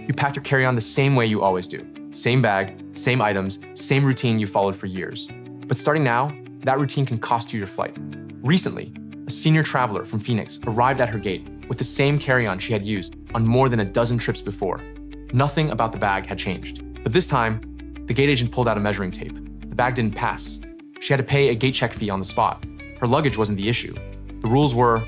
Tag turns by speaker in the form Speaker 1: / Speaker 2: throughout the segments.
Speaker 1: You packed your carry-on the same way you always do. Same bag, same items, same routine you followed for years. But starting now, that routine can cost you your flight. Recently, a senior traveler from Phoenix arrived at her gate with the same carry-on she had used on more than a dozen trips before. Nothing about the bag had changed. But this time, the gate agent pulled out a measuring tape. The bag didn't pass. She had to pay a gate check fee on the spot. Her luggage wasn't the issue. The rules were,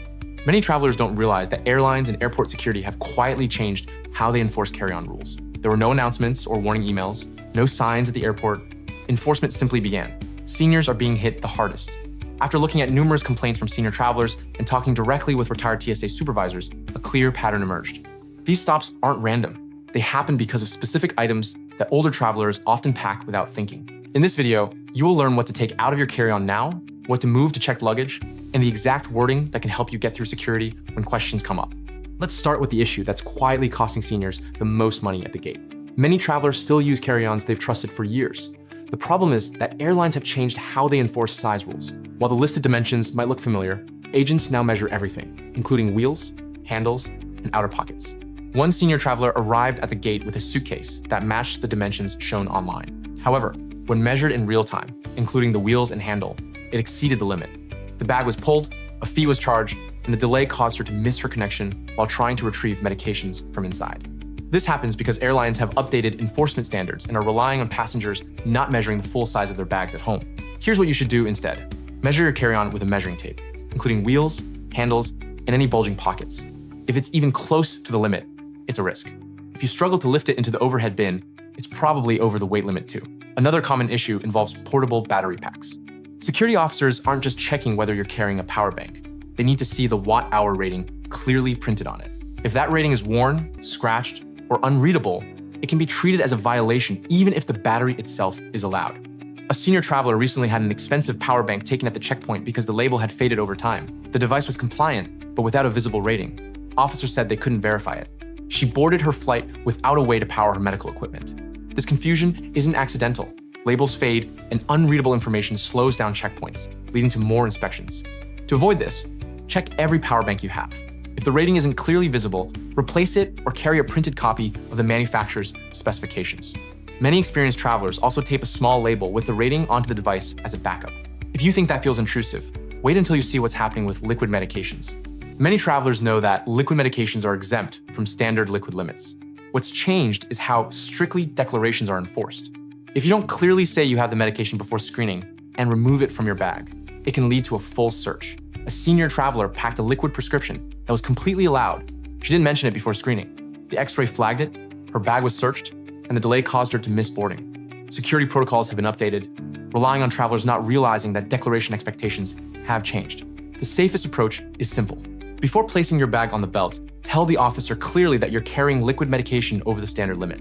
Speaker 1: many travelers don't realize that airlines and airport security have quietly changed how they enforce carry-on rules. There were no announcements or warning emails, no signs at the airport. Enforcement simply began. Seniors are being hit the hardest. After looking at numerous complaints from senior travelers and talking directly with retired TSA supervisors, a clear pattern emerged. These stops aren't random. They happen because of specific items that older travelers often pack without thinking. In this video, you will learn what to take out of your carry-on now, what to move to checked luggage, and the exact wording that can help you get through security when questions come up. Let's start with the issue that's quietly costing seniors the most money at the gate. Many travelers still use carry-ons they've trusted for years. The problem is that airlines have changed how they enforce size rules. While the listed dimensions might look familiar, agents now measure everything, including wheels, handles, and outer pockets. One senior traveler arrived at the gate with a suitcase that matched the dimensions shown online. However, when measured in real time, including the wheels and handle, it exceeded the limit. The bag was pulled, a fee was charged, and the delay caused her to miss her connection while trying to retrieve medications from inside. This happens because airlines have updated enforcement standards and are relying on passengers not measuring the full size of their bags at home. Here's what you should do instead. Measure your carry-on with a measuring tape, including wheels, handles, and any bulging pockets. If it's even close to the limit, it's a risk. If you struggle to lift it into the overhead bin, it's probably over the weight limit too. Another common issue involves portable battery packs. Security officers aren't just checking whether you're carrying a power bank. They need to see the watt-hour rating clearly printed on it. If that rating is worn, scratched, or unreadable, it can be treated as a violation even if the battery itself is allowed. A senior traveler recently had an expensive power bank taken at the checkpoint because the label had faded over time. The device was compliant, but without a visible rating. Officers said they couldn't verify it. She boarded her flight without a way to power her medical equipment. This confusion isn't accidental. Labels fade, and unreadable information slows down checkpoints, leading to more inspections. To avoid this, check every power bank you have. If the rating isn't clearly visible, replace it or carry a printed copy of the manufacturer's specifications. Many experienced travelers also tape a small label with the rating onto the device as a backup. If you think that feels intrusive, wait until you see what's happening with liquid medications. Many travelers know that liquid medications are exempt from standard liquid limits. What's changed is how strictly declarations are enforced. If you don't clearly say you have the medication before screening and remove it from your bag, it can lead to a full search. A senior traveler packed a liquid prescription that was completely allowed. She didn't mention it before screening. The X-ray flagged it, her bag was searched, and the delay caused her to miss boarding. Security protocols have been updated, relying on travelers not realizing that declaration expectations have changed. The safest approach is simple. Before placing your bag on the belt, tell the officer clearly that you're carrying liquid medication over the standard limit.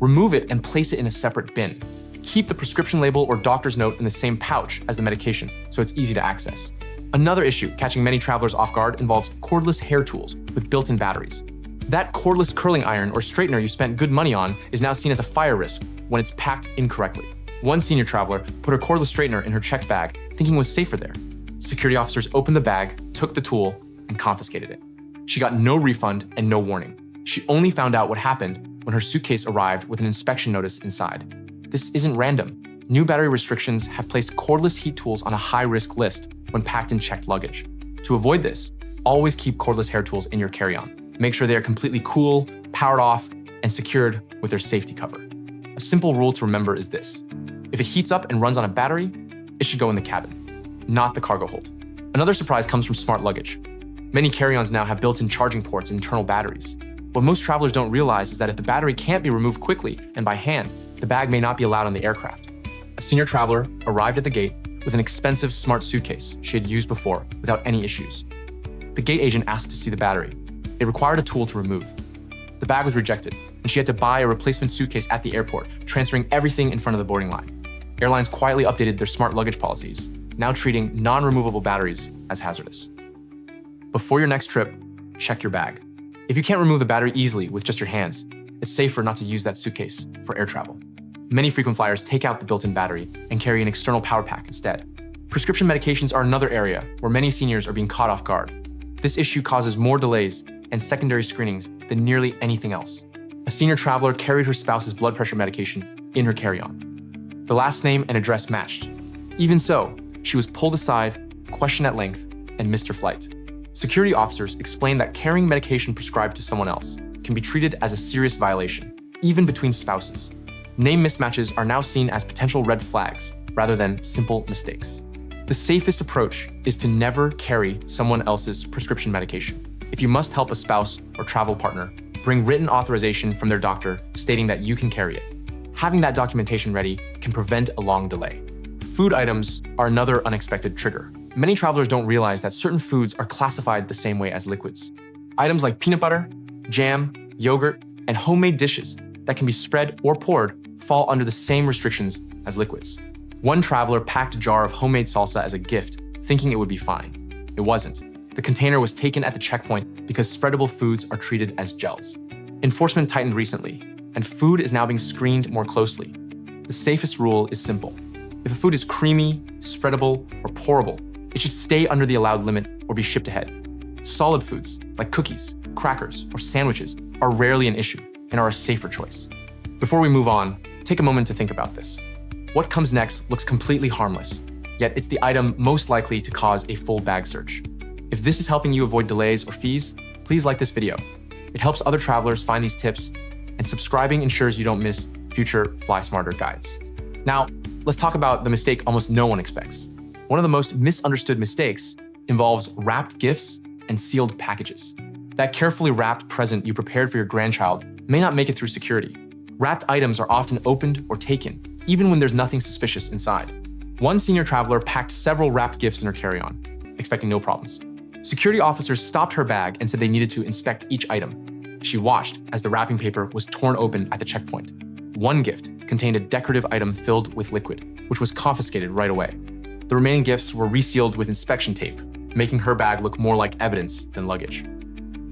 Speaker 1: Remove it and place it in a separate bin. Keep the prescription label or doctor's note in the same pouch as the medication, so it's easy to access. Another issue catching many travelers off guard involves cordless hair tools with built-in batteries. That cordless curling iron or straightener you spent good money on is now seen as a fire risk when it's packed incorrectly. One senior traveler put her cordless straightener in her checked bag, thinking it was safer there. Security officers opened the bag, took the tool, and confiscated it. She got no refund and no warning. She only found out what happened when her suitcase arrived with an inspection notice inside. This isn't random. New battery restrictions have placed cordless heat tools on a high-risk list when packed in checked luggage. To avoid this, always keep cordless hair tools in your carry-on. Make sure they are completely cool, powered off, and secured with their safety cover. A simple rule to remember is this: if it heats up and runs on a battery, it should go in the cabin, not the cargo hold. Another surprise comes from smart luggage. Many carry-ons now have built-in charging ports and internal batteries. What most travelers don't realize is that if the battery can't be removed quickly and by hand, the bag may not be allowed on the aircraft. A senior traveler arrived at the gate with an expensive smart suitcase she had used before without any issues. The gate agent asked to see the battery. It required a tool to remove. The bag was rejected, and she had to buy a replacement suitcase at the airport, transferring everything in front of the boarding line. Airlines quietly updated their smart luggage policies, now treating non-removable batteries as hazardous. Before your next trip, check your bag. If you can't remove the battery easily with just your hands, it's safer not to use that suitcase for air travel. Many frequent flyers take out the built-in battery and carry an external power pack instead. Prescription medications are another area where many seniors are being caught off guard. This issue causes more delays and secondary screenings than nearly anything else. A senior traveler carried her spouse's blood pressure medication in her carry-on. The last name and address matched. Even so, she was pulled aside, questioned at length, and missed her flight. Security officers explained that carrying medication prescribed to someone else can be treated as a serious violation, even between spouses. Name mismatches are now seen as potential red flags rather than simple mistakes. The safest approach is to never carry someone else's prescription medication. If you must help a spouse or travel partner, bring written authorization from their doctor stating that you can carry it. Having that documentation ready can prevent a long delay. Food items are another unexpected trigger. Many travelers don't realize that certain foods are classified the same way as liquids. Items like peanut butter, jam, yogurt, and homemade dishes that can be spread or poured fall under the same restrictions as liquids. One traveler packed a jar of homemade salsa as a gift, thinking it would be fine. It wasn't. The container was taken at the checkpoint because spreadable foods are treated as gels. Enforcement tightened recently, and food is now being screened more closely. The safest rule is simple. If a food is creamy, spreadable, or pourable, it should stay under the allowed limit or be shipped ahead. Solid foods, like cookies, crackers, or sandwiches, are rarely an issue and are a safer choice. Before we move on, take a moment to think about this. What comes next looks completely harmless, yet it's the item most likely to cause a full bag search. If this is helping you avoid delays or fees, please like this video. It helps other travelers find these tips, and subscribing ensures you don't miss future Fly Smarter guides. Now, let's talk about the mistake almost no one expects. One of the most misunderstood mistakes involves wrapped gifts and sealed packages. That carefully wrapped present you prepared for your grandchild may not make it through security. Wrapped items are often opened or taken, even when there's nothing suspicious inside. One senior traveler packed several wrapped gifts in her carry-on, expecting no problems. Security officers stopped her bag and said they needed to inspect each item. She watched as the wrapping paper was torn open at the checkpoint. One gift contained a decorative item filled with liquid, which was confiscated right away. The remaining gifts were resealed with inspection tape, making her bag look more like evidence than luggage.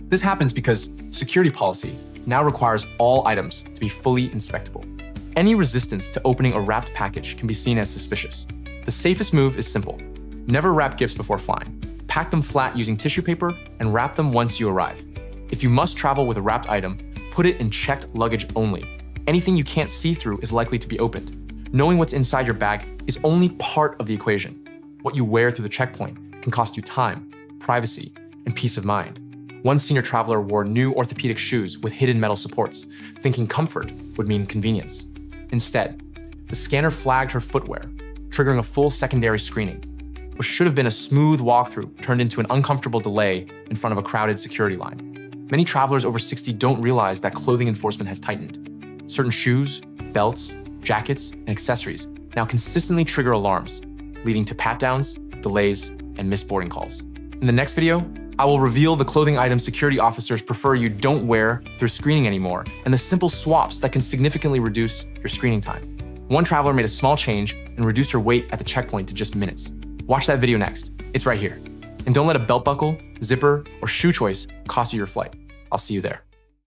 Speaker 1: This happens because security policy now requires all items to be fully inspectable. Any resistance to opening a wrapped package can be seen as suspicious. The safest move is simple. Never wrap gifts before flying. Pack them flat using tissue paper and wrap them once you arrive. If you must travel with a wrapped item, put it in checked luggage only. Anything you can't see through is likely to be opened. Knowing what's inside your bag is only part of the equation. What you wear through the checkpoint can cost you time, privacy, and peace of mind. One senior traveler wore new orthopedic shoes with hidden metal supports, thinking comfort would mean convenience. Instead, the scanner flagged her footwear, triggering a full secondary screening. What should have been a smooth walkthrough turned into an uncomfortable delay in front of a crowded security line. Many travelers over 60 don't realize that clothing enforcement has tightened. Certain shoes, belts, jackets, and accessories now consistently trigger alarms, leading to pat-downs, delays, and missed boarding calls. In the next video, I will reveal the clothing items security officers prefer you don't wear through screening anymore, and the simple swaps that can significantly reduce your screening time. One traveler made a small change and reduced her wait at the checkpoint to just minutes. Watch that video next. It's right here. And don't let a belt buckle, zipper, or shoe choice cost you your flight. I'll see you there.